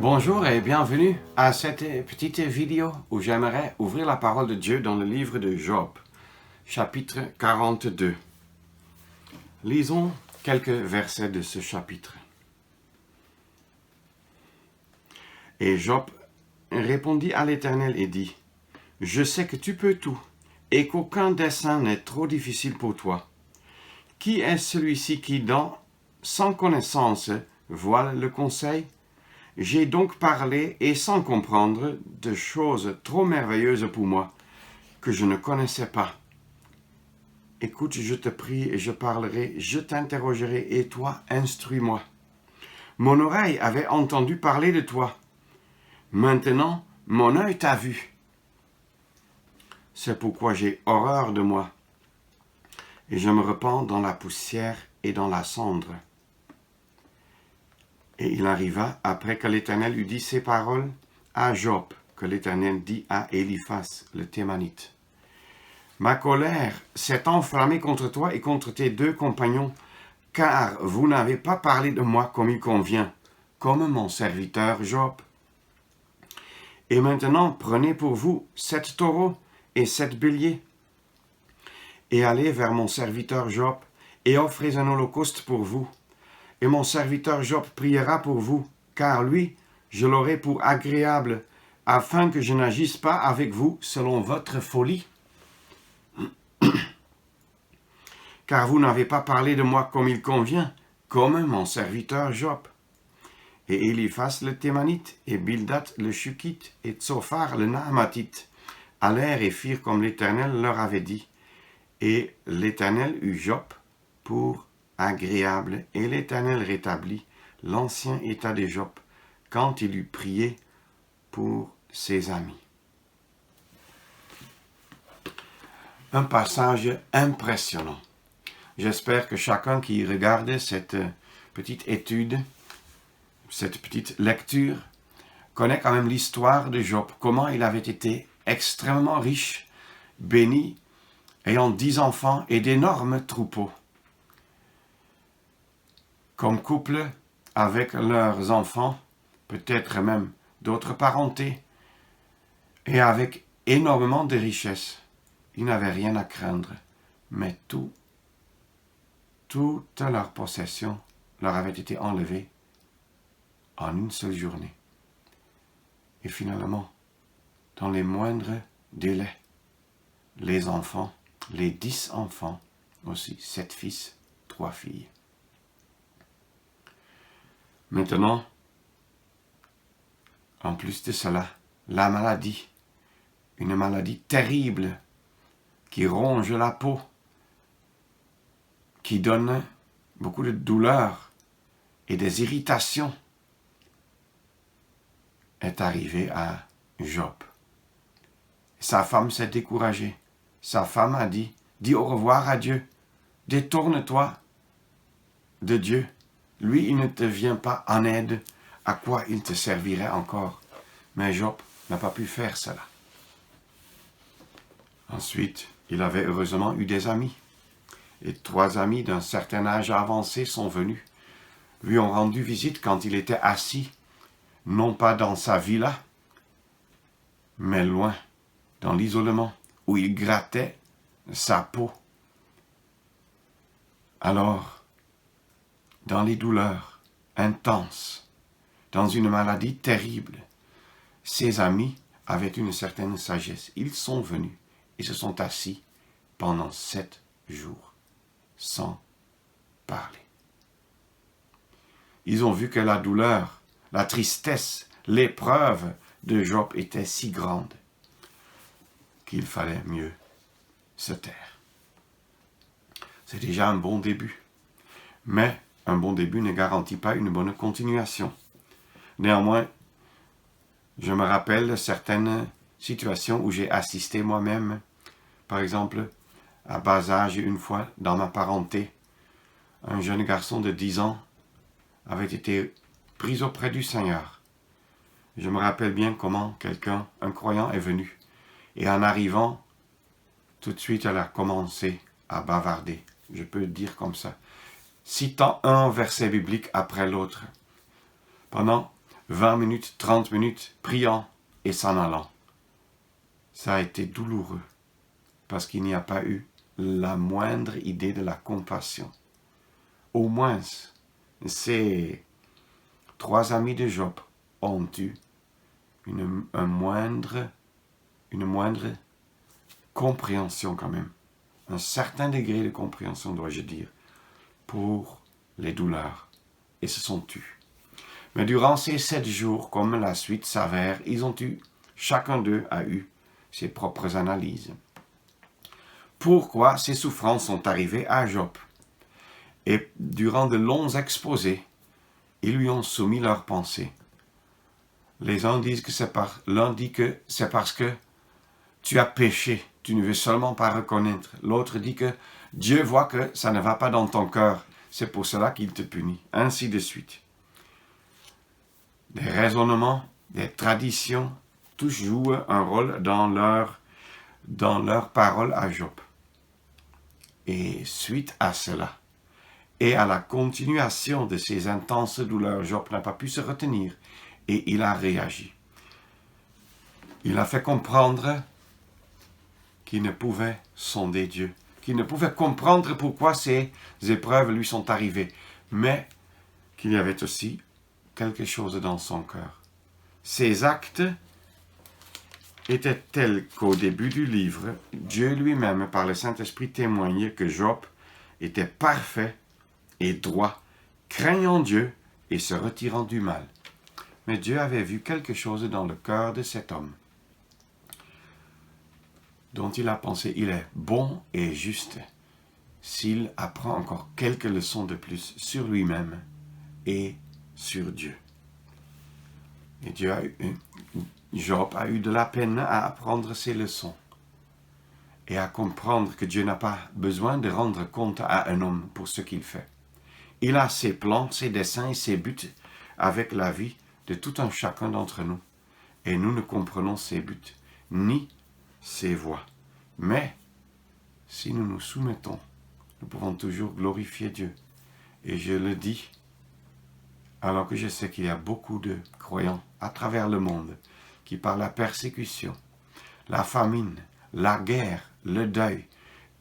Bonjour et bienvenue à cette petite vidéo où j'aimerais ouvrir la parole de Dieu dans le livre de Job, chapitre 42. Lisons quelques versets de ce chapitre. Et Job répondit à l'Éternel et dit, « Je sais que tu peux tout, et qu'aucun dessein n'est trop difficile pour toi. Qui est celui-ci qui, sans connaissance, voile le conseil? J'ai donc parlé, et sans comprendre, de choses trop merveilleuses pour moi, que je ne connaissais pas. Écoute, je te prie, et je parlerai, je t'interrogerai, et toi, instruis-moi. Mon oreille avait entendu parler de toi. Maintenant, mon œil t'a vu. C'est pourquoi j'ai horreur de moi, et je me repens dans la poussière et dans la cendre. Et il arriva, après que l'Éternel eut dit ces paroles, à Job, que l'Éternel dit à Éliphaz, le Thémanite. Ma colère s'est enflammée contre toi et contre tes deux compagnons, car vous n'avez pas parlé de moi comme il convient, comme mon serviteur Job. Et maintenant, prenez pour vous 7 taureaux et 7 béliers, et allez vers mon serviteur Job, et offrez un holocauste pour vous. Et mon serviteur Job priera pour vous, car lui, je l'aurai pour agréable, afin que je n'agisse pas avec vous selon votre folie. Car vous n'avez pas parlé de moi comme il convient, comme mon serviteur Job. Et Éliphaz le Thémanite, et Bildad le Shukite, et Tsophar le Naamatite allèrent et firent comme l'Éternel leur avait dit. Et l'Éternel eut Job pour agréable, et l'Éternel rétablit l'ancien état de Job quand il eut prié pour ses amis. Un passage impressionnant. J'espère que chacun qui regarde cette petite étude, cette petite lecture, connaît quand même l'histoire de Job, comment il avait été extrêmement riche, béni, ayant 10 enfants et d'énormes troupeaux. Comme couple, avec leurs enfants, peut-être même d'autres parentés, et avec énormément de richesses. Ils n'avaient rien à craindre, mais toute leur possession leur avait été enlevée en une seule journée. Et finalement, dans les moindres délais, les enfants, les 10 enfants, aussi 7 fils, 3 filles. Maintenant, en plus de cela, la maladie, une maladie terrible qui ronge la peau, qui donne beaucoup de douleur et des irritations, est arrivée à Job. Sa femme s'est découragée. Sa femme a dit au revoir à Dieu, détourne-toi de Dieu. Lui, il ne te vient pas en aide, à quoi il te servirait encore? Mais Job n'a pas pu faire cela. Ensuite, il avait heureusement eu des amis. Et 3 amis d'un certain âge avancé sont venus, lui ont rendu visite quand il était assis, non pas dans sa villa, mais loin, dans l'isolement, où il grattait sa peau. Alors, dans les douleurs intenses, dans une maladie terrible, ses amis avaient une certaine sagesse. Ils sont venus et se sont assis pendant 7 jours, sans parler. Ils ont vu que la douleur, la tristesse, l'épreuve de Job était si grande qu'il fallait mieux se taire. C'est déjà un bon début. Mais un bon début ne garantit pas une bonne continuation. Néanmoins, je me rappelle certaines situations où j'ai assisté moi-même, par exemple, à bas âge une fois dans ma parenté, un jeune garçon de 10 ans avait été pris auprès du Seigneur. Je me rappelle bien comment un croyant est venu, et en arrivant, tout de suite elle a commencé à bavarder, je peux le dire comme ça, citant un verset biblique après l'autre. Pendant 20 minutes, 30 minutes, priant et s'en allant. Ça a été douloureux, parce qu'il n'y a pas eu la moindre idée de la compassion. Au moins, ces 3 amis de Job ont eu une moindre compréhension quand même, un certain degré de compréhension, dois-je dire, pour les douleurs, et se sont tus. Mais durant ces 7 jours, comme la suite s'avère, chacun d'eux a eu ses propres analyses. Pourquoi ces souffrances sont arrivées à Job? Et durant de longs exposés, ils lui ont soumis leurs pensées. Les uns disent que l'un dit que c'est parce que tu as péché, tu ne veux seulement pas reconnaître. L'autre dit que Dieu voit que ça ne va pas dans ton cœur, c'est pour cela qu'il te punit, ainsi de suite. Des raisonnements, des traditions, tous jouent un rôle dans leur parole à Job. Et suite à cela, et à la continuation de ces intenses douleurs, Job n'a pas pu se retenir et il a réagi. Il a fait comprendre qu'il ne pouvait sonder Dieu, qu'il ne pouvait comprendre pourquoi ces épreuves lui sont arrivées, mais qu'il y avait aussi quelque chose dans son cœur. Ses actes étaient tels qu'au début du livre, Dieu lui-même, par le Saint-Esprit, témoignait que Job était parfait et droit, craignant Dieu et se retirant du mal. Mais Dieu avait vu quelque chose dans le cœur de cet homme, dont il a pensé, il est bon et juste, s'il apprend encore quelques leçons de plus sur lui-même et sur Dieu. Et Job a eu de la peine à apprendre ces leçons et à comprendre que Dieu n'a pas besoin de rendre compte à un homme pour ce qu'il fait. Il a ses plans, ses desseins et ses buts avec la vie de tout un chacun d'entre nous. Et nous ne comprenons ses buts, ni ses voies. Mais, si nous nous soumettons, nous pouvons toujours glorifier Dieu. Et je le dis, alors que je sais qu'il y a beaucoup de croyants à travers le monde qui, par la persécution, la famine, la guerre, le deuil,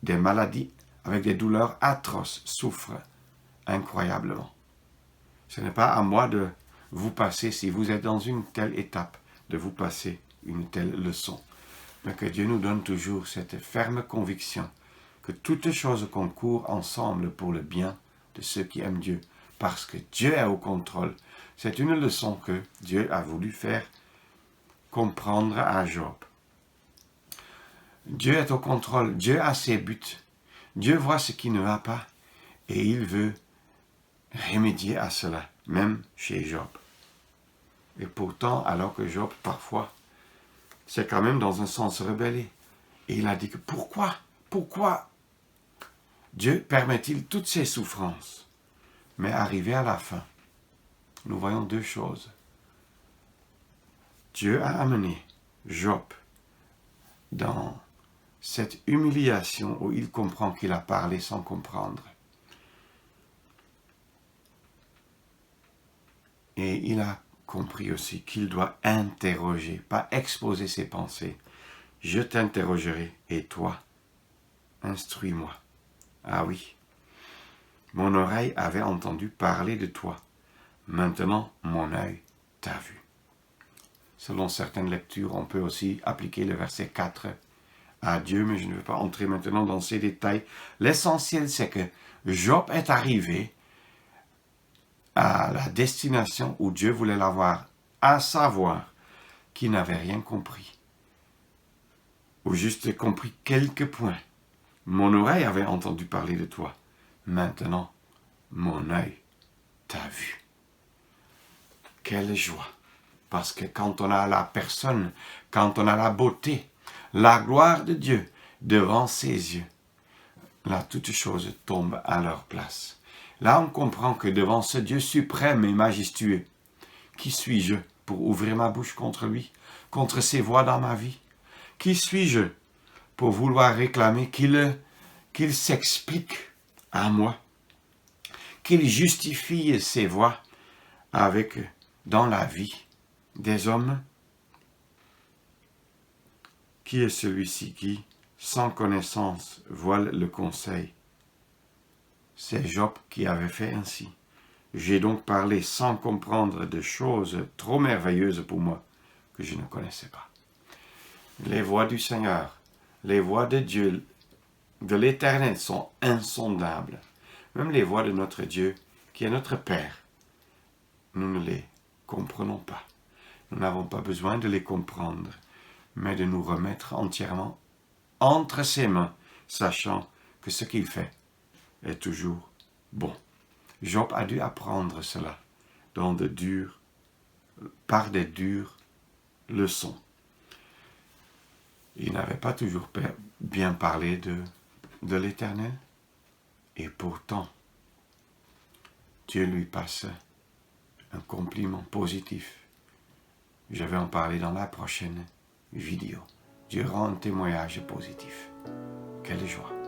des maladies avec des douleurs atroces, souffrent incroyablement. Ce n'est pas à moi de vous passer, si vous êtes dans une telle étape, de vous passer une telle leçon. Mais que Dieu nous donne toujours cette ferme conviction que toutes choses concourent ensemble pour le bien de ceux qui aiment Dieu, parce que Dieu est au contrôle. C'est une leçon que Dieu a voulu faire comprendre à Job. Dieu est au contrôle, Dieu a ses buts, Dieu voit ce qui ne va pas et il veut remédier à cela, même chez Job. Et pourtant, alors que Job, parfois, c'est quand même dans un sens rebellé. Et il a dit que pourquoi Dieu permet-il toutes ces souffrances? Mais arrivé à la fin, nous voyons 2 choses. Dieu a amené Job dans cette humiliation où il comprend qu'il a parlé sans comprendre. Et il a compris aussi qu'il doit interroger, pas exposer ses pensées. Je t'interrogerai et toi, instruis-moi. Ah oui, mon oreille avait entendu parler de toi. Maintenant, mon œil t'a vu. Selon certaines lectures, on peut aussi appliquer le verset 4 à Dieu, mais je ne veux pas entrer maintenant dans ces détails. L'essentiel, c'est que Job est arrivé à la destination où Dieu voulait l'avoir, à savoir qu'il n'avait rien compris, ou juste compris quelques points. Mon oreille avait entendu parler de toi. Maintenant, mon œil t'a vu. Quelle joie! Parce que quand on a la personne, quand on a la beauté, la gloire de Dieu devant ses yeux, là, toutes choses tombent à leur place. Là, on comprend que devant ce Dieu suprême et majestueux, qui suis-je pour ouvrir ma bouche contre lui, contre ses voies dans ma vie? Qui suis-je pour vouloir réclamer qu'il s'explique à moi, qu'il justifie ses voies avec dans la vie des hommes? Qui est celui-ci qui, sans connaissance, voile le conseil? C'est Job qui avait fait ainsi. J'ai donc parlé sans comprendre de choses trop merveilleuses pour moi que je ne connaissais pas. Les voies du Seigneur, les voies de Dieu, de l'Éternel sont insondables. Même les voies de notre Dieu, qui est notre Père, nous ne les comprenons pas. Nous n'avons pas besoin de les comprendre, mais de nous remettre entièrement entre ses mains, sachant que ce qu'il fait est toujours bon. Job a dû apprendre cela par des dures leçons. Il n'avait pas toujours bien parlé de l'Éternel, et pourtant, Dieu lui passe un compliment positif. Je vais en parler dans la prochaine vidéo. Dieu rend un témoignage positif. Quelle joie!